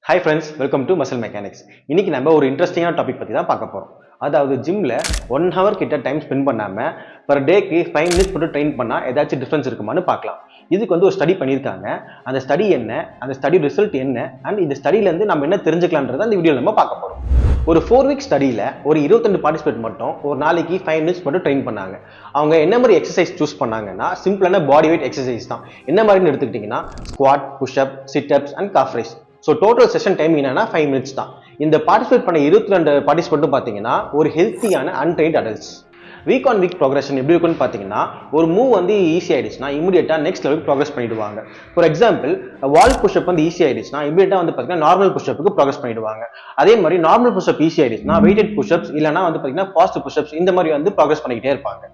Hi friends, welcome to Muscle Mechanics. இன்னைக்கு நம்ம ஒரு இன்ட்ரெஸ்டிங்கான டாபிக் பத்தி தான் பார்க்க போறோம். அதாவது ஜிம்ல 1 hour கிட்ட டைம் ஸ்பெண்ட் பண்ணாம per டேக்கு 5 minutes மட்டும் ட்ரெயின் பண்ணா ஏதாச்சும் டிஃபரன்ஸ் இருக்குமான்னு பார்க்கலாம். இதுக்கு ஒரு ஸ்டடி பண்ணியிருக்காங்க. அந்த ஸ்டடி என்ன, அந்த ஸ்டடி ரிசல்ட் என்ன, அண்ட் இந்த ஸ்டடியில இருந்து நம்ம என்ன தெரிஞ்சுக்கலாம்ன்றத இந்த வீடியோல நம்ம பார்க்க போறோம். ஒரு 4 week ஸ்டடியில ஒரு 22 பார்ட்டிசிபேட் மட்டும் ஒரு நாளைக்கு 5 minutes மட்டும் ட்ரெயின் பண்ணாங்க. அவங்க என்ன மாதிரி எக்ஸசைஸ் சூஸ் பண்ணாங்கன்னா சிம்பிளான பாடி வெயிட் எக்ஸசைஸ் தான். என்ன மாதிரின்னு எடுத்துக்கிட்டீங்கன்னா squat, push up, sit ups and calf raise. So total session time என்னன்னா 5 minutes தான். இந்த பார்ட்டிசிபேட் பண்ண 22 பார்ட்டிசிபேட்டும் பார்த்தீங்கன்னா ஒரு ஹெல்த்தியான untrained adults. Week on week progression எப்படி இருக்குன்னு பார்த்தீங்கன்னா ஒரு மூவ் வந்து ஈஸி ஆயிடுச்சுன்னா இமீடியட்டா நெக்ஸ்ட் லெவலுக்கு ப்ரோக்ரஸ் பண்ணிடுவாங்க. ஃபார் எக்ஸாம்பிள் வால் புஷ்அப் வந்து ஈஸி ஆயிடுச்சுன்னா இமீடியட்டா வந்து பார்த்தீங்கன்னா நார்மல் புஷ்அப்புக்கு ப்ரோக்ரஸ் பண்ணிடுவாங்க. அதே மாதிரி நார்மல் புஷ்அப் ஈஸி ஆயிடுச்சுன்னா வெயிட்டட் புஷ்அப்ஸ் இல்லைனா வந்து பார்த்தீங்கன்னா ஃபாஸ்ட் புஷ்அப்ஸ் இந்த மாதிரி வந்து ப்ரோக்ரஸ் பண்ணிக்கிட்டே இருப்பாங்க.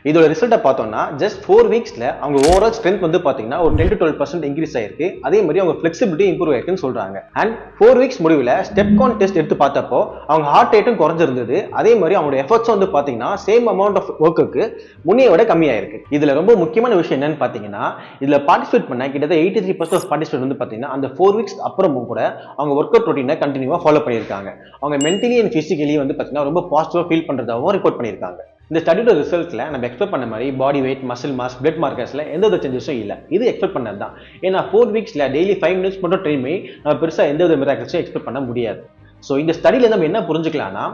இதோட ரிசல்ட்டை பார்த்தோம்னா ஜஸ்ட் 4 weeksல அவங்க ஓவரால் ஸ்ட்ரென்த் வந்து பார்த்தீங்கன்னா ஒரு 10 to 12% இன்க்ரீஸ் ஆயிருக்கு. அதே மாதிரி அவங்க ஃபிளெக்சிபிலிட்டி இம்ப்ரூவ் ஆயிருக்குன்னு சொல்றாங்க. அண்ட் 4 weeks முடிவில் ஸ்டெப் கவுண்ட் டெஸ்ட் எடுத்து பார்த்தப்போ அவங்க ஹார்ட் ரேட்டும் குறைஞ்சிருந்தது. அதே மாதிரி அவங்களோட எஃபர்ட்ஸ் வந்து பார்த்தீங்கன்னா சேம் அமௌண்ட் ஆஃப் ஒர்க்குக்கு முன்னைய விட கம்மியாயிருக்கு. இதுல ரொம்ப முக்கியமான விஷயம் என்னன்னு பார்த்தீங்கன்னா இதுல பார்ட்டிசிபேட் பண்ண கிட்டத்தட்ட 83% ஆஃப் பார்ட்டிசிபேட் வந்து பார்த்தீங்கன்னா அந்த 4 weeks அப்புறமும் கூட அவங்க ஒர்க் அவுட் ரொட்டீனை கண்டினியூவா ஃபாலோ பண்ணியிருக்காங்க. அவங்க மென்டலி அண்ட் பிசிக்கலி வந்து பார்த்தீங்கன்னா ரொம்ப பாசிட்டிவா ஃபீல் பண்றதாகவும் ரிப்போர்ட் பண்ணியிருக்காங்க. இந்த ஸ்டடியோட ரிசல்ட்ல நம்ம எக்ஸ்பெக்ட் பண்ண மாதிரி body weight, muscle mass, blood மார்க்கர்ஸ்ல எந்த வித சேஞ்சஸும் இல்லை. இது எக்ஸ்பெக்ட் பண்ணது தான். ஏன்னா 4 weeksல டெய்லி 5 minutes மட்டும் ட்ரெயின் பண்ணி நம்ம பெருசா எந்த வித மிராக்கிள்ஸும் எக்ஸ்பெக்ட் பண்ண முடியாது. ஸோ இந்த ஸ்டடியில நம்ம என்ன புரிஞ்சுக்கலாம்னா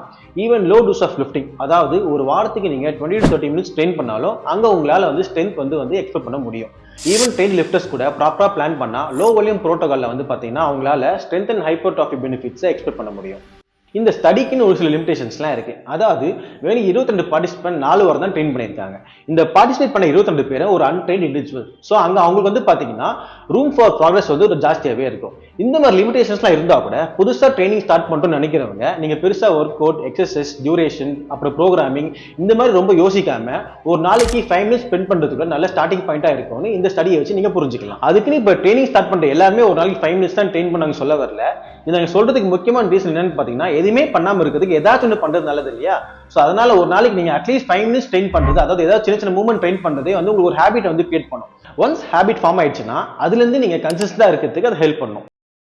even low dose of lifting, அதாவது ஒரு வாரத்துக்கு நீங்க 20 to 30 minutes ட்ரெயின் பண்ணாலும் அங்க உங்களால வந்து ஸ்ட்ரென்த் வந்து எக்ஸ்பெக்ட் பண்ண முடியும். ஈவன் ட்ரெயின் லிஃப்டர்ஸ் கூட ப்ராப்பரா பிளான் பண்ணா லோ வால்யூம் ப்ரோட்டோகால்ல வந்து பாத்தீங்கன்னா அவங்களால ஸ்ட்ரென்த் அண்ட் ஹைப்பர்ட்ராஃபி பெனிஃபிட்ஸை எக்ஸ்பெக்ட் பண்ண முடியும். இந்த ஸ்டடிக்குன்னு ஒரு சில லிமிடேஷன்ஸ்லாம் இருக்கு. அதாவது வெறும் 22 பார்ட்டிசிபென்ட் 4 வாரம் தான் ட்ரெயின் பண்ணியிருக்காங்க. இந்த பார்ட்டிசிபேட் பண்ண 22 பேர் ஒரு அன்ட்ரெயின்ட் இண்டிவிஜுவல். ஸோ அங்க அவங்களுக்கு வந்து பாத்தீங்கன்னா ரூம் ஃபார் ப்ராக்ரஸ் வந்து ஒரு ஜாஸ்தியாவே இருக்கும். இந்த மாதிரி லிமிடேஷன்ஸ்லாம் இருந்தா கூட புதுசா ட்ரைனிங் ஸ்டார்ட் பண்ணணும்னு நினைக்கிறவங்க நீங்க பெருசா ஒர்க் அவுட், எக்ஸசைஸ், டியூரேஷன், அப்புறம் ப்ரோக்ராமிங் இந்த மாதிரி ரொம்ப யோசிக்காம ஒரு நாளைக்கு 5 minutes ஸ்பெண்ட் பண்றதுக்கு நல்ல ஸ்டார்டிங் பாயிண்டா இருக்கும்னு இந்த ஸ்டடியை வச்சு நீங்க புரிஞ்சுக்கலாம். அதுக்குன்னு இப்ப ட்ரைனிங் ஸ்டார்ட் பண்ற எல்லாருமே ஒரு நாளைக்கு 5 minutes தான் ட்ரெயின் பண்ணாங்க சொல்ல வரல. இதை சொல்றதுக்கு முக்கியமான ரீசன் என்னன்னு பாத்தீங்கன்னா எதுவுமே பண்ணாம இருக்கிறதுக்கு ஏதாச்சும் ஒன்று பண்றது நல்லது இல்லையா? சோ அதனால ஒரு நாளைக்கு நீங்க அட்லீஸ்ட் 5 minutes ட்ரெயின் பண்றது, அதாவது ஏதாவது சின்ன சின்ன மூவ்மெண்ட் ட்ரெயின் பண்றதே வந்து உங்களுக்கு ஒரு ஹேபிட் வந்து கிரியேட் பண்ணும். ஒன்ஸ் ஹேபிட் ஃபார்ம் ஆயிடுச்சுன்னா அதுல இருந்து நீங்க கன்சிஸ்டன்டா இருக்கிறதுக்கு அது ஹெல்ப் பண்ணும்.